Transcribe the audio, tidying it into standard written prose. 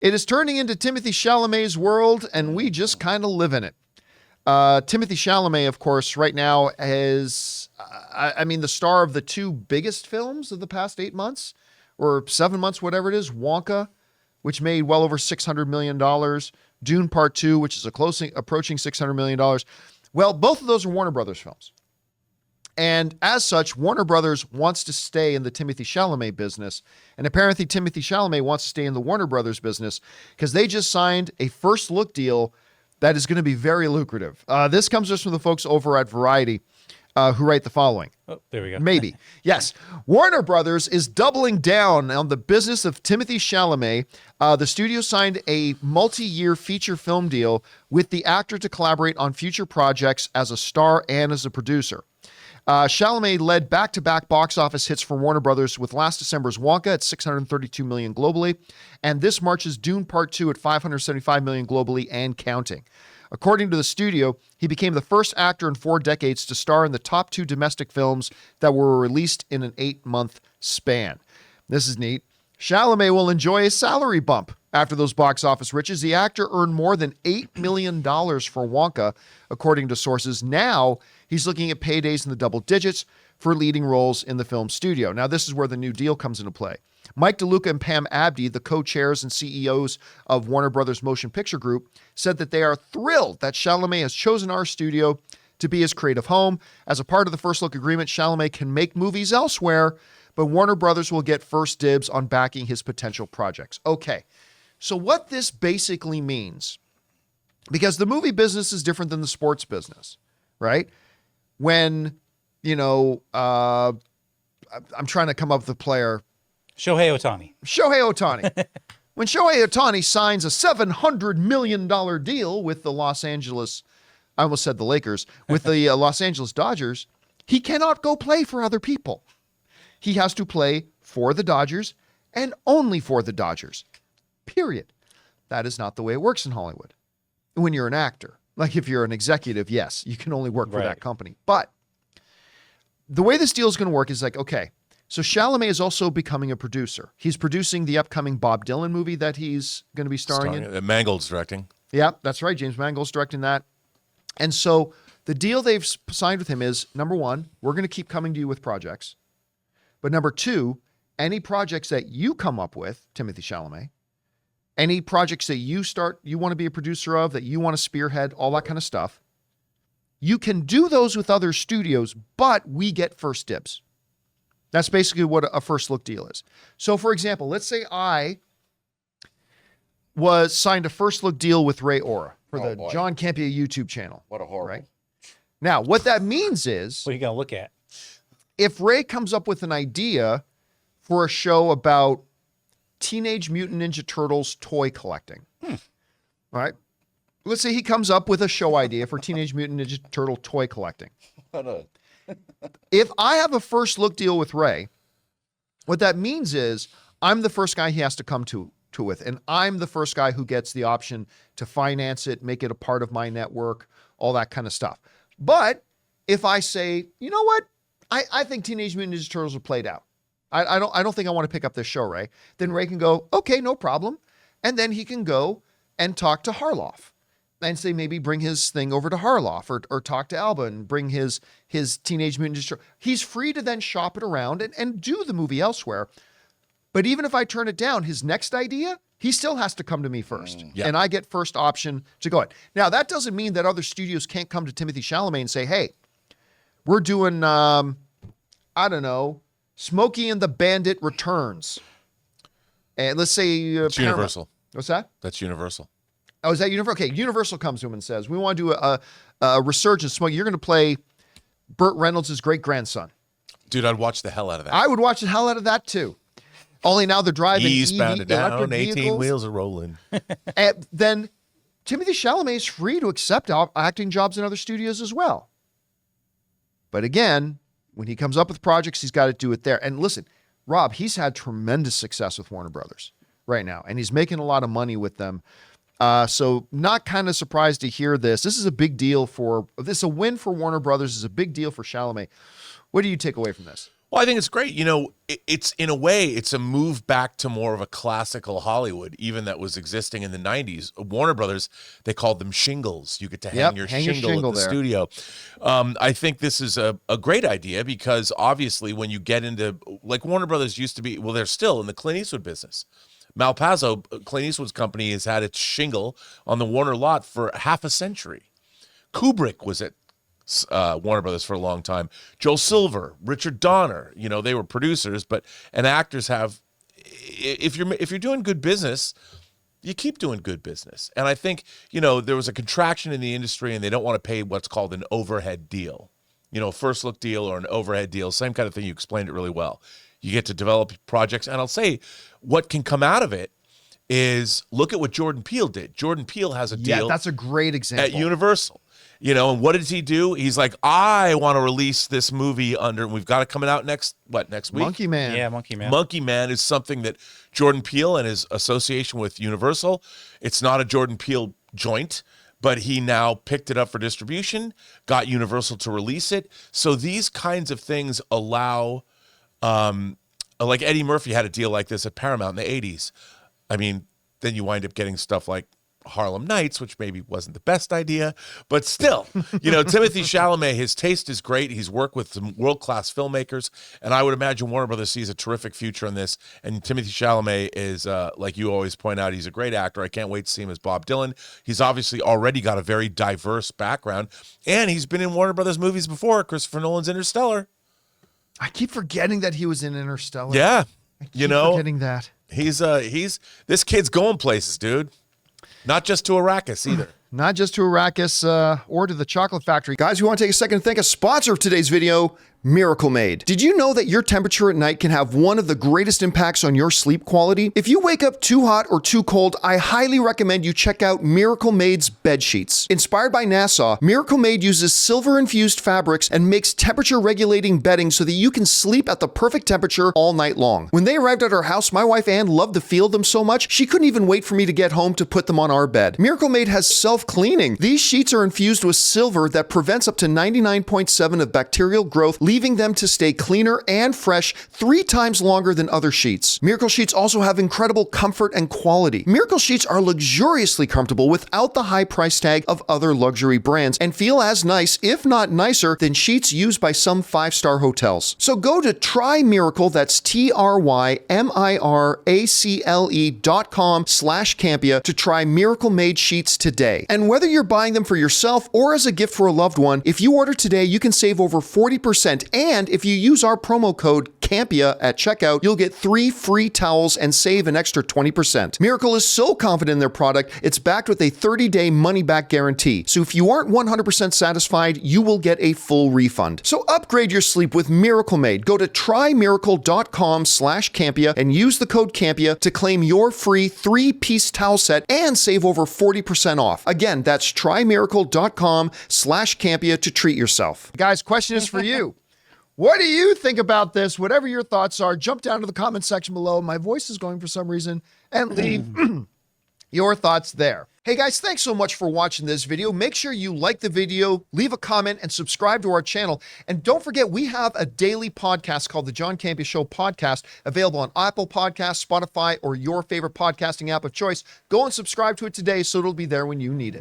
It is turning into Timothée Chalamet's world, and we just kind of live in it. Timothée Chalamet, of course, right now is, the star of the two biggest films of the past 8 months or 7 months, whatever it is. Wonka, which made well over $600 million. Dune Part 2, which is approaching $600 million. Well, both of those are Warner Brothers films. And as such, Warner Brothers wants to stay in the Timothée Chalamet business. And apparently Timothée Chalamet wants to stay in the Warner Brothers business because they just signed a first look deal that is going to be very lucrative. This comes just from the folks over at Variety who write the following. Oh, there we go. Maybe. Yes. Warner Brothers is doubling down on the business of Timothée Chalamet. The studio signed a multi-year feature film deal with the actor to collaborate on future projects as a star and as a producer. Chalamet led back-to-back box office hits for Warner Brothers with last December's Wonka at $632 million globally, and this March's Dune Part 2 at $575 million globally and counting. According to the studio, he became the first actor in 4 decades to star in the top 2 domestic films that were released in an 8-month span. This is neat. Chalamet will enjoy a salary bump after those box office riches. The actor earned more than $8 million for Wonka, according to sources. Now he's looking at paydays in the double digits for leading roles in the film studio. Now, this is where the new deal comes into play. Mike DeLuca and Pam Abdi, the co-chairs and CEOs of Warner Brothers Motion Picture Group, said that they are thrilled that Chalamet has chosen our studio to be his creative home. As a part of the first look agreement, Chalamet can make movies elsewhere, but Warner Brothers will get first dibs on backing his potential projects. Okay, so what this basically means, because the movie business is different than the sports business, right? When, I'm trying to come up with a player. Shohei Ohtani. When Shohei Ohtani signs a $700 million deal with the Los Angeles, I almost said the Lakers, with the Los Angeles Dodgers, he cannot go play for other people. He has to play for the Dodgers and only for the Dodgers. Period. That is not the way it works in Hollywood. When you're an actor, like if you're an executive, yes, you can only work for that company. But the way this deal is going to work is like, okay, so Chalamet is also becoming a producer. He's producing the upcoming Bob Dylan movie that he's going to be starring in. Mangold's directing. Yeah, that's right. James Mangold's directing that. And so the deal they've signed with him is, number one, we're going to keep coming to you with projects. But number two, any projects that you come up with, Timothée Chalamet, any projects that you want to be a producer of, that you want to spearhead, all that kind of stuff, you can do those with other studios, but we get first dibs. That's basically what a first look deal is. So, for example, let's say I signed a first look deal with Ray Ora for the John Campea YouTube channel. What a horror. Right? Now, what that means is, what are you going to look at? If Ray comes up with an idea for a show about Teenage Mutant Ninja Turtles toy collecting, all right? Let's say he comes up with a show idea for Teenage Mutant Ninja Turtle toy collecting. If I have a first look deal with Ray, what that means is I'm the first guy he has to come to with, and I'm the first guy who gets the option to finance it, make it a part of my network, all that kind of stuff. But if I say, you know what? I think Teenage Mutant Ninja Turtles are played out. I don't think I want to pick up this show, Ray. Then Ray can go, okay, no problem. And then he can go and talk to Harloff and say, maybe bring his thing over to Harloff or talk to Alba and bring his Teenage Mutant Ninja Turtles. He's free to then shop it around and do the movie elsewhere. But even if I turn it down, his next idea, he still has to come to me first. And I get first option to go it. Now, that doesn't mean that other studios can't come to Timothée Chalamet and say, hey, we're doing, Smokey and the Bandit Returns. And let's say... It's Universal. What's that? That's Universal. Oh, is that Universal? Okay, Universal comes to him and says, we want to do a resurgence. Smokey, you're going to play Burt Reynolds' great-grandson. Dude, I'd watch the hell out of that. I would watch the hell out of that, too. Only now they're driving eastbound and down, 18 vehicles. wheels are rolling. And then Timothée Chalamet is free to accept acting jobs in other studios as well. But again, when he comes up with projects, he's got to do it there. And listen, Rob, he's had tremendous success with Warner Brothers right now, and he's making a lot of money with them. So not kind of surprised to hear this. This is a big deal a win for Warner Brothers. Is a big deal for Chalamet. What do you take away from this? Well, I think it's great. You know, it's in a way, it's a move back to more of a classical Hollywood, even that was existing in the 90s. Warner Brothers, they called them shingles. You get to hang your shingle at the studio. I think this is a great idea because obviously when you get into, like Warner Brothers used to be, well, they're still in the Clint Eastwood business. Malpazzo, Clint Eastwood's company, has had its shingle on the Warner lot for half a century. Kubrick was at Warner Brothers for a long time. Joel Silver, Richard Donner, you know, they were producers, and actors have. If you're doing good business, you keep doing good business. And I think, you know, there was a contraction in the industry, and they don't want to pay what's called an overhead deal, you know, first look deal or an overhead deal, same kind of thing. You explained it really well. You get to develop projects, and I'll say, what can come out of it is look at what Jordan Peele did. Jordan Peele has a deal. Yeah, that's a great example. At Universal. You know, and what does he do? He's like, I want to release this movie we've got it coming out next week? Monkey Man. Yeah, Monkey Man. Monkey Man is something that Jordan Peele and his association with Universal, it's not a Jordan Peele joint, but he now picked it up for distribution, got Universal to release it. So these kinds of things allow, like Eddie Murphy had a deal like this at Paramount in the 80s. I mean, then you wind up getting stuff like Harlem Nights, which maybe wasn't the best idea, but still, you know, Timothée Chalamet, his taste is great. He's worked with some world-class filmmakers, and I would imagine Warner Brothers sees a terrific future in this. And Timothée Chalamet is, like you always point out, he's a great actor. I can't wait to see him as Bob Dylan. He's obviously already got a very diverse background, and he's been in Warner Brothers movies before, Christopher Nolan's Interstellar. I keep forgetting that he was in Interstellar. Yeah, you know, forgetting that. He's this kid's going places, dude. Not just to Arrakis either. Not just to Arrakis or to the Chocolate Factory. Guys, we want to take a second to thank a sponsor of today's video, Miracle Made. Did you know that your temperature at night can have one of the greatest impacts on your sleep quality? If you wake up too hot or too cold, I highly recommend you check out Miracle Made's bed sheets. Inspired by NASA, Miracle Made uses silver-infused fabrics and makes temperature-regulating bedding so that you can sleep at the perfect temperature all night long. When they arrived at our house, my wife Ann loved the feel of them so much, she couldn't even wait for me to get home to put them on our bed. Miracle Made has self-cleaning. These sheets are infused with silver that prevents up to 99.7% of bacterial growth, leaving them to stay cleaner and fresh 3 times longer than other sheets. Miracle Sheets also have incredible comfort and quality. Miracle Sheets are luxuriously comfortable without the high price tag of other luxury brands and feel as nice, if not nicer, than sheets used by some 5-star hotels. So go to TryMiracle, that's TryMiracle.com/Campea to try Miracle Made sheets today. And whether you're buying them for yourself or as a gift for a loved one, if you order today, you can save over 40%. And if you use our promo code Campea at checkout, you'll get 3 free towels and save an extra 20%. Miracle is so confident in their product, it's backed with a 30-day money-back guarantee. So if you aren't 100% satisfied, you will get a full refund. So upgrade your sleep with Miracle Made. Go to TryMiracle.com/Campea and use the code Campea to claim your free 3-piece towel set and save over 40% off. Again, that's TryMiracle.com/Campea to treat yourself. Guys, question is for you. What do you think about this? Whatever your thoughts are, jump down to the comment section below. My voice is going for some reason, and leave your thoughts there. Hey guys, thanks so much for watching this video. Make sure you like the video, leave a comment, and subscribe to our channel. And don't forget, we have a daily podcast called the John Campea Show podcast, available on Apple Podcasts, Spotify, or your favorite podcasting app of choice. Go and subscribe to it today so it'll be there when you need it.